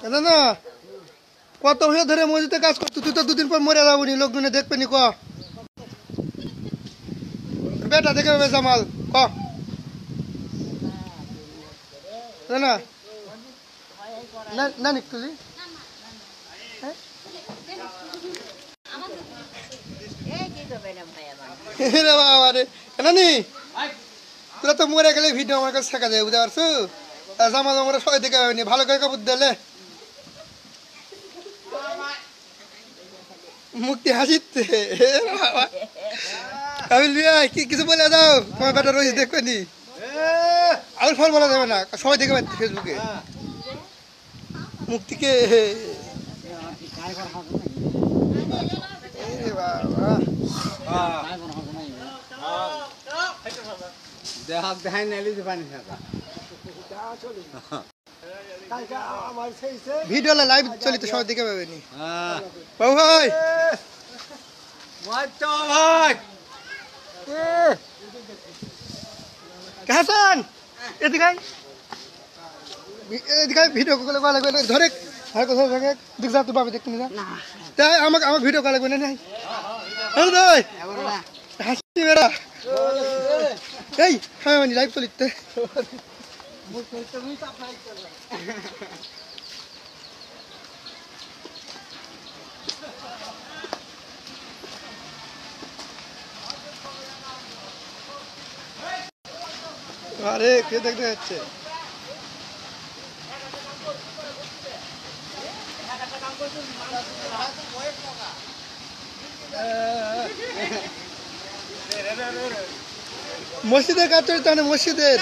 না না কত হয়ে ধরে মসজিদে কাজ করতো তুই তো দুদিন পর মরে যাবনি লোকজনে দেখবে নি ক বেটা দেখে জামাল ক না না না নিকলি বাবা রে নানি তোরা তো মরে গেলে ভিডিও আমার কাছে শেখা যায় বুঝতে পারছো জামাল আমরা সবাই দেখে পাবেনি ভালো করে কাপড় দিলে মুক্তি হাসিতে কাবিল ভাইয়া কি কিছু বলে দাও তোমার বেটা রোজ দেখবে নি আর ফল বলা যাবে না সবাই দেখে পাচ্ছি ফেসবুকে মুক্তিকে ভিডিও লাইভ চলিত সবাই দেখে পাবে নি বাবু ভাই ভাই হাসান এদিকে ভিডিও কল লাগবে ধরে আর কোথাও থাকে দেখ যা তুই পাবি দেখতে না তাই আমাকে আমার ভিডিও কল লাগবে না নাই হাসি বেড়া এই হ্যাঁ মানে লাইভ চলিতে আরে কে দেখতে যাচ্ছে মসজিদের কাজ চলতে মানে মসজিদের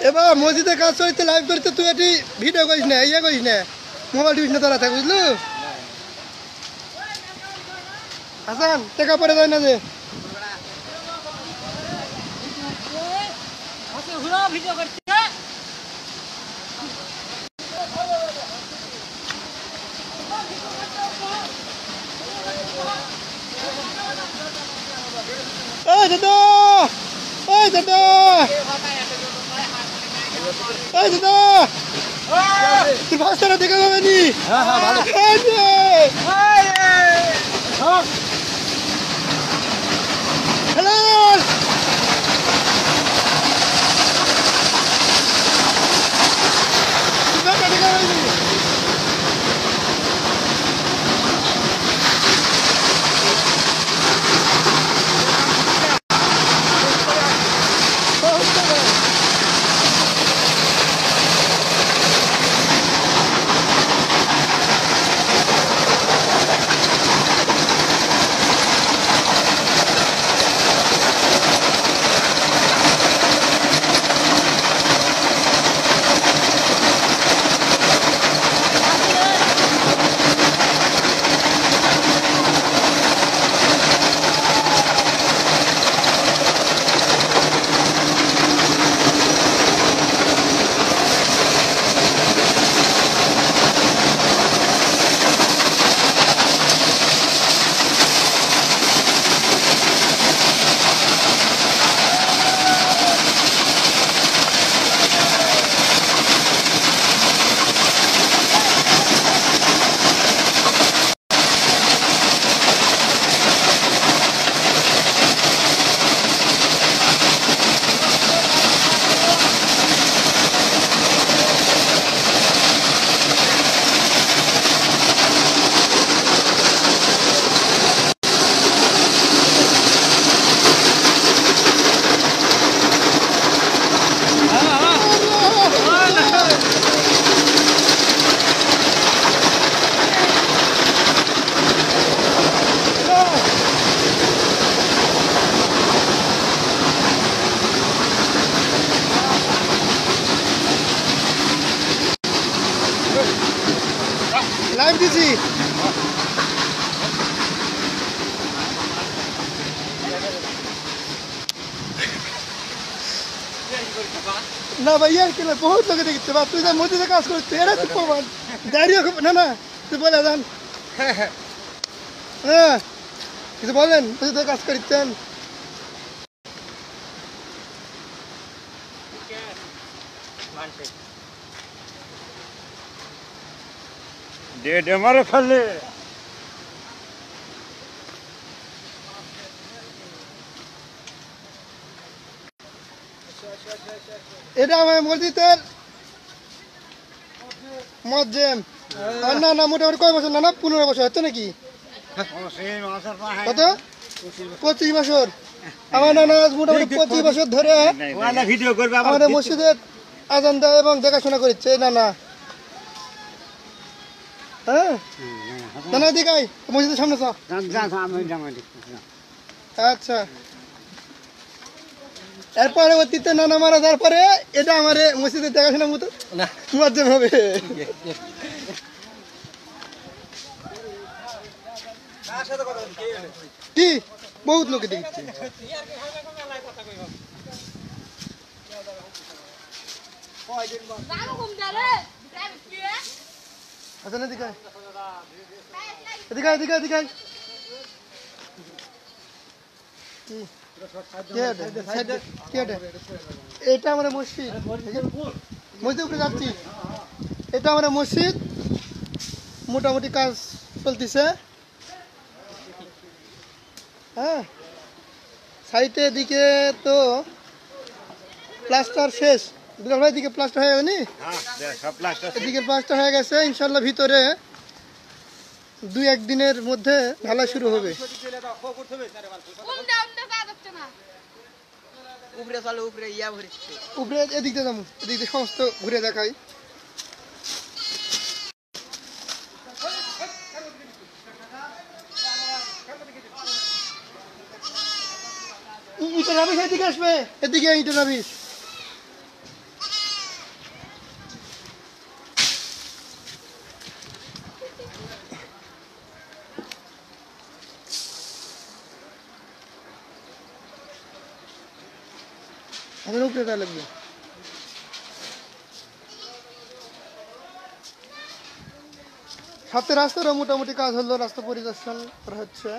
এবার মসজিদের কাজ চলতে লাইভ করতে তুই এটি ভিডিও করিস না ইয়ে করিস না মোবাইল টিপিস না তোরা থাক বুঝলু হাসান টাকা পড়ে যায় না যে ভিডিও করছে ওই দাদা ওই দাদা ওই দাদা তুই ভাষাটা দেখে পাবে নি ভালো হ্যালো লাইভ দিছি না ভাইয়া কেন বহুত লোকে দেখতে বা তুই যা মসজিদে কাজ করছিস এরা তো প্রমাণ দাঁড়িয়ে না না তুই বলে যান হ্যাঁ কিছু বলেন মসজিদে কাজ করছেন ডেড আমারে ফেলে এটা আমার মসজিদের মজ্জেম না না মোটামুটি কয় বছর না না 15 বছর হচ্ছে নাকি কত 25 বছর আমার নানা মোটামুটি 25 বছর ধরে ভিডিও করবে আমাদের মসজিদের আজান দেয় এবং দেখাশোনা করছে না না হ্যাঁ না না দিকাই মসজিদের সামনে চল আচ্ছা এর পরবর্তীতে নানা মারা যাওয়ার পরে এটা আমার মসজিদের দেখাশোনার মতো না মজ্জেম হবে কি বহুত লোকে দেখছে আচ্ছা না দিকাই দিকাই দিকাই দিকাই এটা আমরা মসজিদ মসজিদ উপরে যাচ্ছি এটা আমরা মসজিদ মোটামুটি কাজ চলতেছে হ্যাঁ সাইডের দিকে তো প্লাস্টার শেষ দুলাল ভাই দিকে প্লাস্টার হয়ে গেছে এদিকে প্লাস্টার হয়ে গেছে ইনশাল্লাহ ভিতরে 2-1 দিনের মধ্যে ঢালাই শুরু হবে উপরে এদিক দিয়ে যাবো এদিক দিয়ে সমস্ত ঘুরে দেখাই ইটের আবিস এদিকে আসবে এদিকে ইটের আবিস আমাদের উপরে দেওয়া লাগবে সাথে রাস্তারও মোটামুটি কাজ হলো রাস্তা পরিদর্শন করা হচ্ছে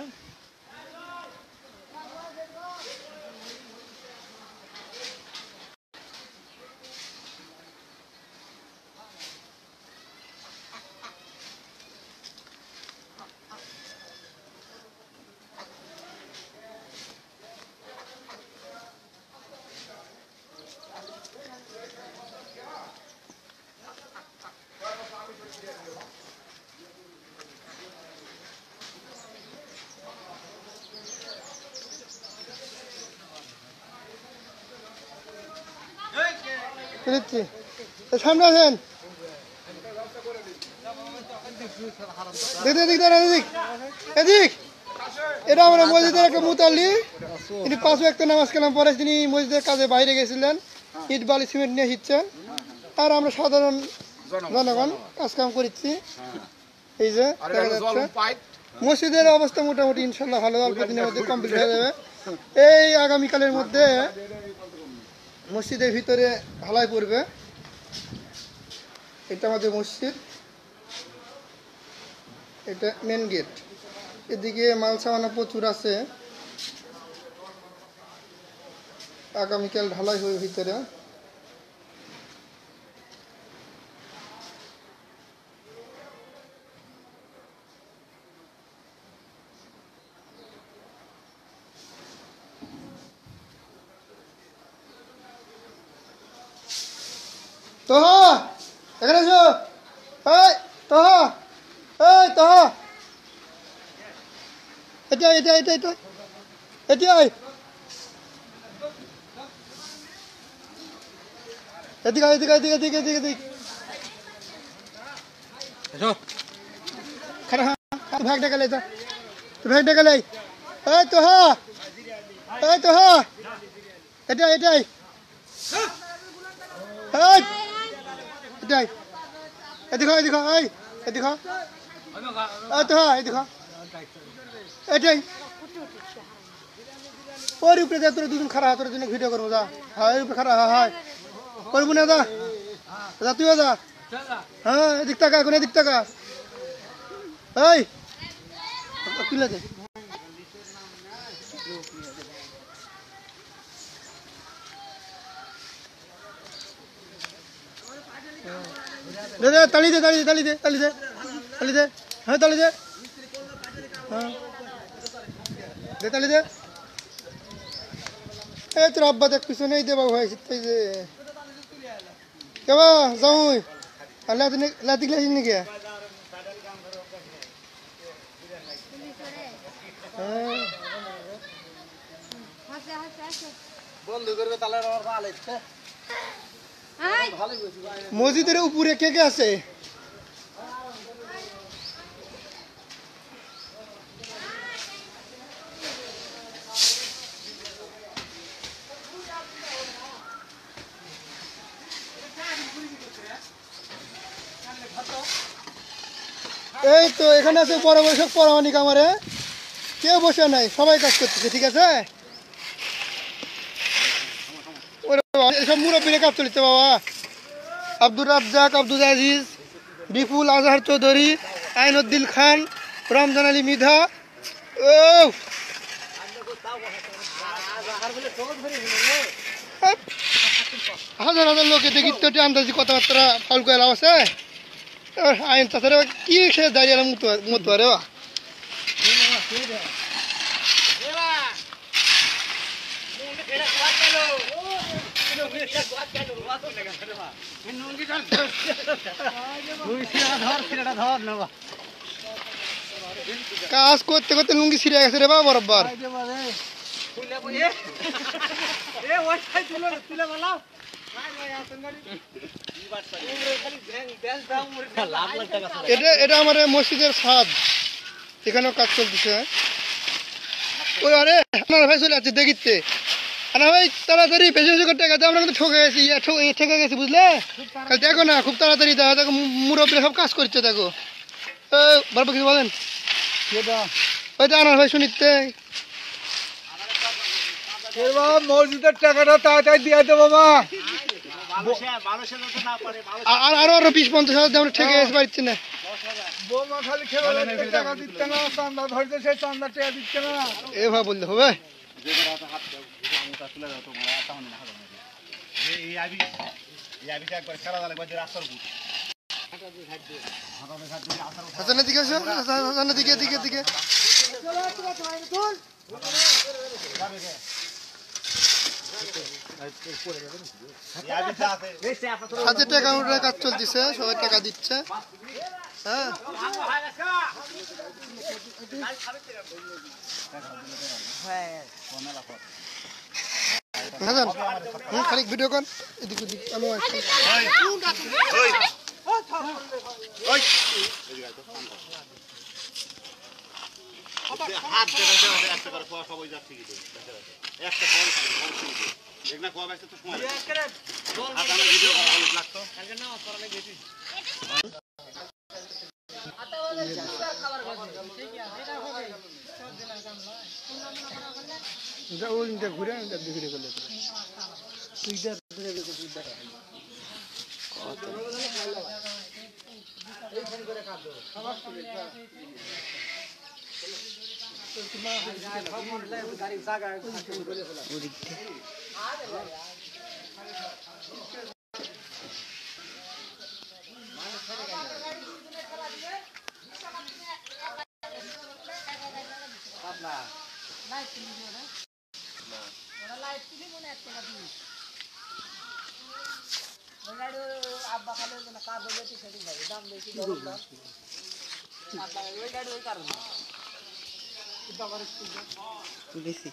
সামনে আছেন এদিক এটা আমরা মসজিদের একটা মুতাল্লি তিনি 5 ওয়াক্ত নামাজ কালাম পরে তিনি মসজিদের কাজে বাইরে গেছিলেন ইট বালি সিমেন্ট নিয়ে হিচ্ছেন আর আমরা সাধারণ জনগণ কাজ কাম করছি এই যে দেখা যাচ্ছে মসজিদের অবস্থা মোটামুটি ইনশাল্লাহ ভালো অল্প দিনের মধ্যে কমপ্লিট হয়ে যাবে এই আগামীকালের মধ্যে মসজিদের ভিতরে ঢালাই পড়বে এটা আমাদের মসজিদ এটা মেন গেট এদিকে মাল সামানা প্রচুর আছে আগামীকাল ঢালাই হবে ভিতরে তোহা এখানে এসো এই তোহা এই তোহা এটা এটা এটা এটা এটাই এদিকে এদিকে এদিকে এদিকে এদিকে এদিকে এসো খারা ভাগ ডেকে লাই তো ভাগ ডেকে লাই এই তোহা এটাই এটাই এই এটাই এদিকে এদিকে এই এদিকে এই তোহা এদিকে এটাই ওর উপরে যা তোরা দুজন খারাপ তোর জন্য ভিডিও করবো যা হ্যাঁ উপরে খারাপ হ্যাঁ হ্যাঁ করবো না যা যা তুইও যা হ্যাঁ এদিক টাকা এখন এদিক টাকা এই তুলে দে দে দে তালি দে তালি দে তালি দে তালি দে তালি দে হ্যাঁ তালি দে হ্যাঁ দে তালি দে এই তোর আব্বা দেখ পিছনেই দে বাবু ভাই এই যে কেবা যাও আর লাতি গ্লাস নাকি মসজিদের উপরে কে কে আছে এই তো এখানে আছে বড় বৈশাখ পরামানিক আমারে কেউ বসে নাই সবাই কাজ করতেছে ঠিক আছে সব মুরব্বীরা কাজ চলছে বাবা আব্দুর রাজ্জাক আব্দুল আজিজ বিপুল আজহার চৌধুরী আইনুদ্দিন খান রমজান আলী মৃধা ও হাজার হাজার লোক দেখি তো আন্দাজি কথাবার্তা ফাউল করে লাভ আছে আইন তাছাড়া কি সে দাঁড়িয়ে মতো রে বা কাজ করতে করতে লুঙ্গি ছিঁড়ে গেছে রে বা বরাবর এটা আমার মসজিদের ছাদ এখানেও কাজ চলতেছে ওই আরে আপনার ভাই চলে যাচ্ছে দেখিতে আনা ভাই তাড়াতাড়ি বেশি বেশি করে টাকা আমরা কিন্তু ঠকে গেছি ঠকে গেছি বুঝলে কাল দেখো না খুব তাড়াতাড়ি দেখো মুরব্বীরা সব কাজ করছে দেখো বরফ কিছু বলেন ওইটা আনার ভাই শুনিতে মসজিদের টাকাটা তাড়াতাড়ি দিয়ে দেবো মা আরো 20-50 হাজার ঠেকে গেছে বাড়িতে না বৌমা খালি খেয়ে টাকা দিচ্ছে না চান্দা ধরছে সেই চান্দা টাকা দিচ্ছে না এভাবে বললে হবে দিকে দিকে দিকে দিকে হাজার টাকা কাজ চলতেছে সবাই টাকা দিচ্ছে হ্যাঁ খালি ভিডিও কর এদিক ওদিক আমি হাত একটা করে সবাই যাচ্ছে একটা দেখনা কোয়া বাইতে তো সময় হাত আমরা ভিডিও করা অনেক লাগতো কালকে নামাজ পড়া লাগে বেশি যা ওইটা ঘুরে আমরা ঘুরে গেল তুইটা ঘুরে গেল তুইটা এইখান করে কাজ সবার সাথে গাড়ি জায়গা করে ফেলা ওদিক থেকে আব্বা খালে কাজ হলে সেটি দাম বেশি ওই গাড়ি ওই কারণে বেশি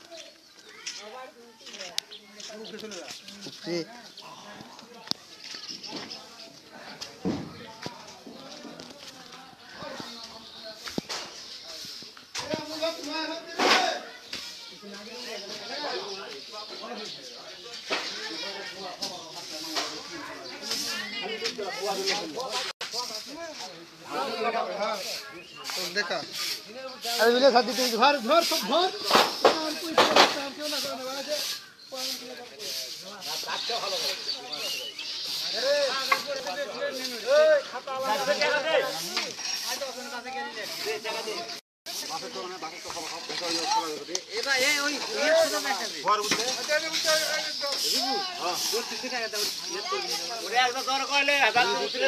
देखा अरे मिले साथी तो घर घर सब घर ঘর উঠে ওরে একদম দর কইলে বাল উঠলে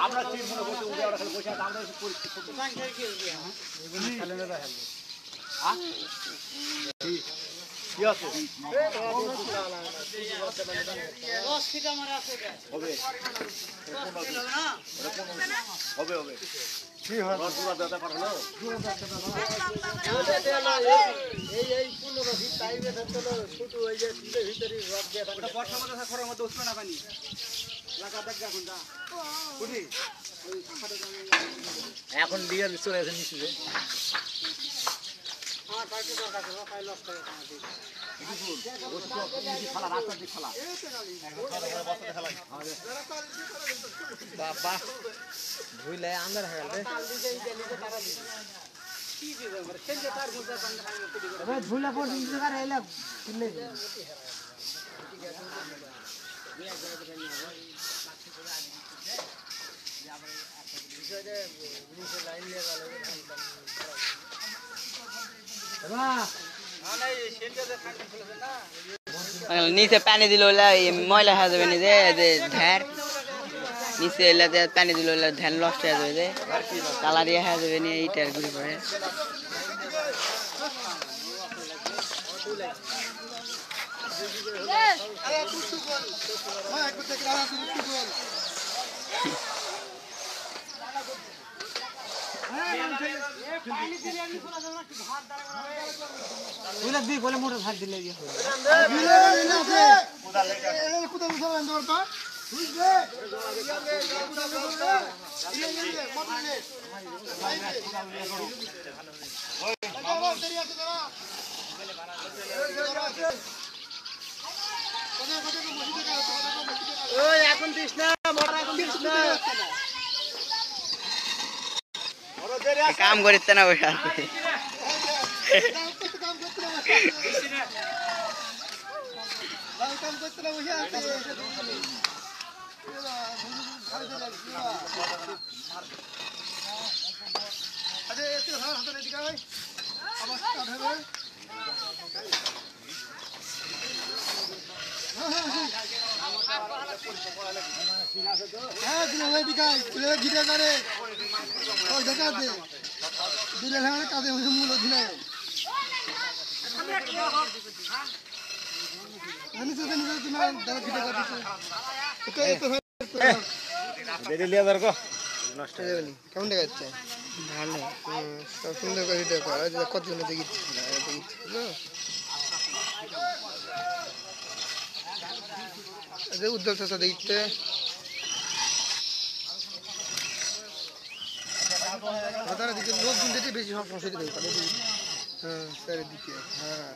আমরা ঠিক মনে করতে উঠে ওরা খালি বসে আছে আমরা একটু পরিস্থিতি কি আছে হবে হবে কি হয় পুরো দাদা পার হলো এই 15 ফিট টাইমে থাকলো ছোট হয়ে যায় ভিতরে রড দিয়ে থাকে বর্ষা মধ্যে খরার মধ্যে উঠবে না পানি লাগা দেখা কোনটা উঠি এখন দিয়ে চলে আসে নিচে হ্যাঁ পাইতে দরকার আছে পাই লস করে খালা রাস্তা দিয়ে খালা বাবা ভুলে আন্দার হয়ে গেল রে ভুলে পড়ে জায়গা এলা কিনলে नीचे पानी दिलो मैला खा जाबे नि जे ध्यार नीचे पानी दिलो ध्यान लस्ट आ जाबे कालारिया खा जाबे नि इटार गुरी परे बोले मोटर भाग दिले এখন দিস না মোটর এখন দিস না काम गरिते ना बसा কেমন দেখাচ্ছে ভালো সব সুন্দর করে ভিডিও করা কতজন দেখিচ্ছি উজ্জ্বল চাষা দেখতে দিকে লোকজন যেতে বেশি সমস্যা দেবে হ্যাঁ চারিদিকে হ্যাঁ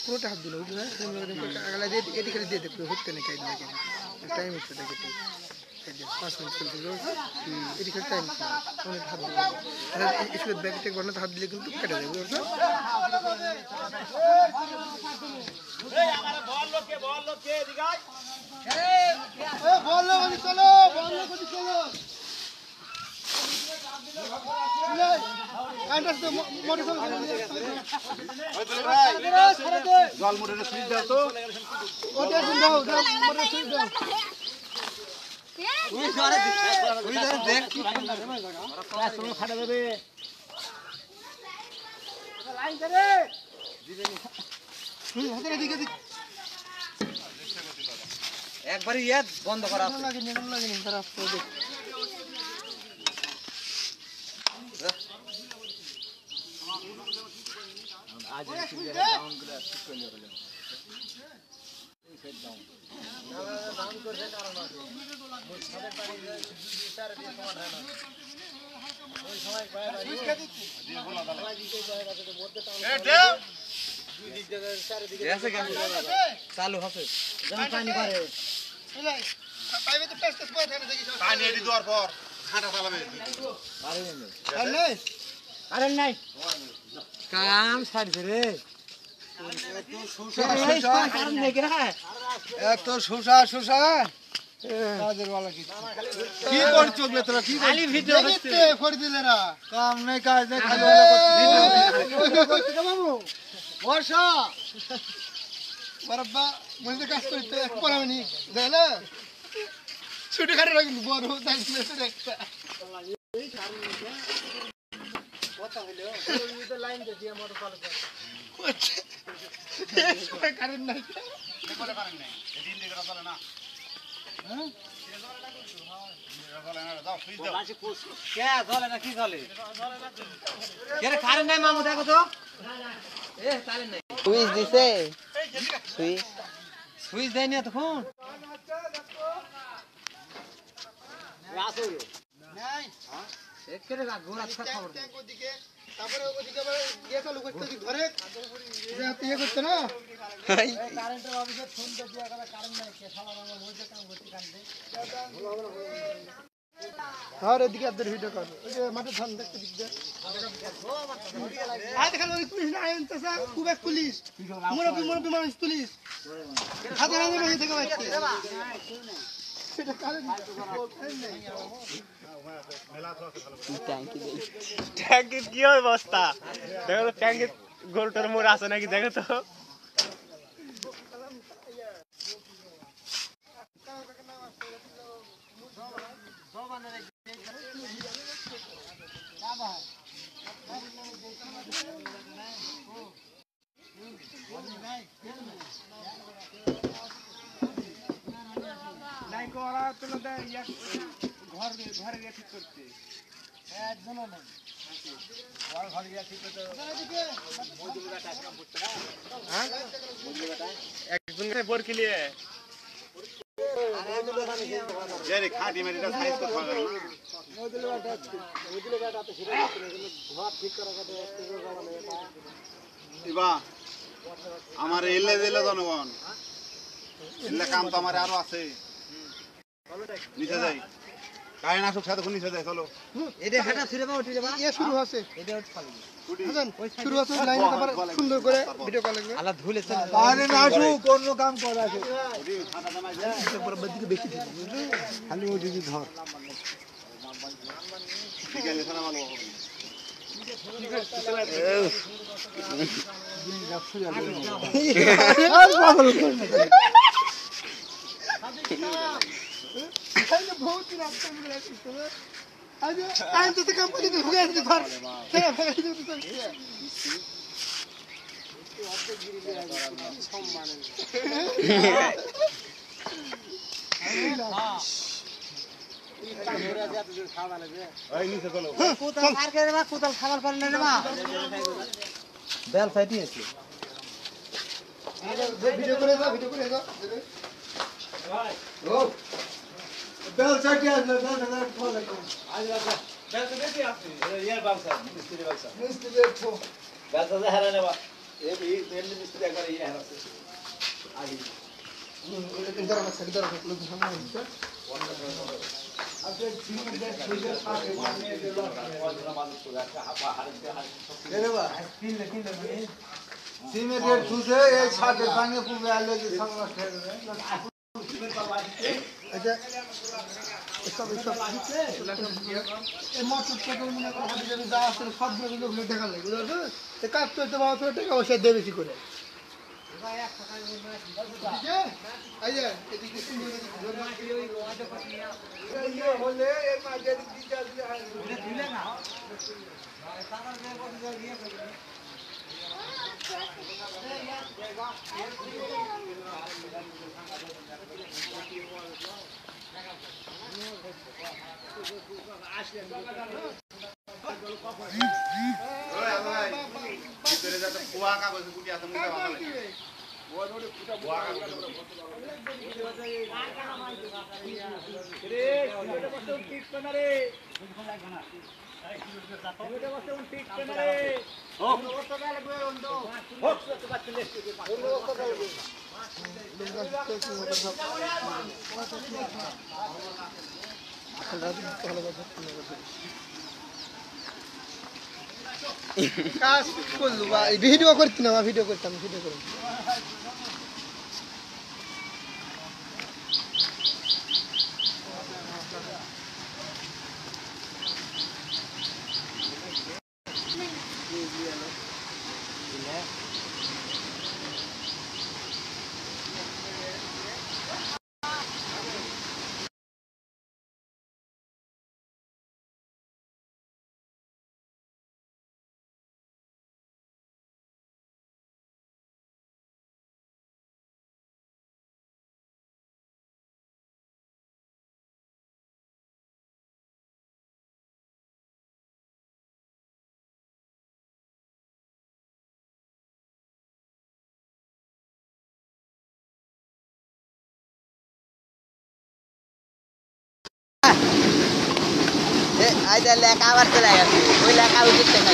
পুরোটা হাত দিল এটি খালি দিয়ে দেবে হতে না খাই দিলে টাইম হচ্ছে দেখে 5 মিনিট চলছিল এটি খালি টাইম অনেক হাত দিল স্কুলের ব্যাগ ট্যাগ বানাতে হাত দিলে কিন্তু কেটে যাবে বুঝছো জল মোটরে সুইচ দাও তো একবারে ইয়া বন্ধ করা আজ ডাউন করে ঠিক করে নিয়ে গেলেন এই সেট ডাউন ডাউন করতে কারণ আছে ওই সাদের পানি বিচার দিয়ে সমান হয় না ওই সময় বাইরে দিয়ে বলা দাও দিতে যায় কাছে মধ্যে টাউন চালু আছে পানি করে পাইবে তো টেস্ট করে থাকে দেখি পানি এটি দেওয়ার পর ঘাটা চালাবে আর নেই আরে নাই কাম ছাড়ছে রে এত শোষা শোষা কাজের বেলা কি করছো তোরা কি খালি ভিডিও দেখতে ফরিদিলেরা কাম নেই কাজ নেই খালি বাবু বর্ষা বারাব্বা মনে কাজ করতে এক পরামনি দেখলে ছুটি খাটে রাখুন বড় থাকলে সেটা একটা কারেন্ট নাই বলে পারেন নাই এটি ইন্ডিকেটর চলে না হ্যাঁ চলে না দাও সুইচ দাও কে চলে না কি চলে কে রে কারেন্ট নাই মামু দেখো তো এ কারেন্ট নাই সুইচ দিছে সুইচ দেয়নি তখন নাই একেরে গোড়া ছাড় খবর ট্যাঙ্ক ওদিকে তারপরে ওদিকে আবার ইয়ে চালু করতে ওদিকে ধরে যে হাতে ইয়ে করতে না কারেন্টের অফিসে ফোন দিয়ে দিয়া করে কারেন্ট নাই কে শালা আমার মধ্যে কাম করতে কান্দে আর এদিকে আপনার ভিডিও কর ওই যে মাঠে ধান দেখতে দিক দিয়ে আয় দেখেন ওই পুলিশ না আইন তো স্যার খুব এক পুলিশ মুরব্বী মানুষ পুলিশ হাতে হাতে মাঝে থেকে বাচ্চা সেটা কারেন্ট ট্যাঙ্কির কি অবস্থা দেখো তো ট্যাঙ্কির গোলটার মোড় আছে নাকি দেখো তো নাই করা তুলে দেয় ঘর ঘরে গিয়ে ঠিক করতে একজনও নাই ঘরে গিয়ে ঠিক করতে একজনের বরকি নিয়ে যে রে খাটি মেরিটা সাইজ করতে হবে না ইবা আমার এলে দিলে জনগণ এলে কাম তো আমার আরো আছে নিচে যাই কারেন্ট আসুক সাথে নিচে যাই চলো এটা হাঁটা ফিরে বা উঠে যাবা ইয়ে শুরু আছে এটা উঠ পালি বুঝলেন শুরু আছে লাইন তারপর সুন্দর করে ভিডিও কল লাগবে আলা ধুলে চলে আরে না আসুক অন্য কাম করা আছে খালি ওই দিদি ধর বিকেলে সারা ভালো হবে बहुत दिन आपका मिल रहा है आज आज तो काम कर दे हो गया इधर चला फेंक दे तो এই নিচে চলো কোতাল পার করে বা কোতাল খাবার পারে না রে মা বেল ফাইটি আছে ভিডিও করে দাও ও বেল চাটি আসলে বেল চাটি ফল একদম বেল তো বেশি আছে ইয়ার ব্যবসা মিস্ত্রি ব্যবসা মিষ্টি দেখো বেল তো হারা নেবা এই এমনি মিস্ত্রি একবার ইয়ে হারাছে আগে इधर आ सकते हैं लोग सामने हैं আপনি ঠিক দেখ সুইজের সাথে বানিয়ে দিল রে বা কিনলে মানে সিমেন্টের সুজে এই ছাদের পানি পুবে আলে যে সামনে খেলে अच्छा सब ये मोटर पेट्रोल में को हाथ जब जा से सब लोग देखा लगे उधर तो काट तो बात तो टाका वैसे दे बेसी করে ठीक है आइए এদিকে ये होले এর মাঝে দিতে দিলে না সামার বে বড় গিয়ে ভিতরে যাতে কুয়া কাগজ গুটি আছে মুখে ভালো লাগে কাজ করলু বা ভিডিও করতি না ভিডিও করতাম ভিডিও করে আইদা লেখা আবার চলে গেছে ওই লেখা উঠিতে না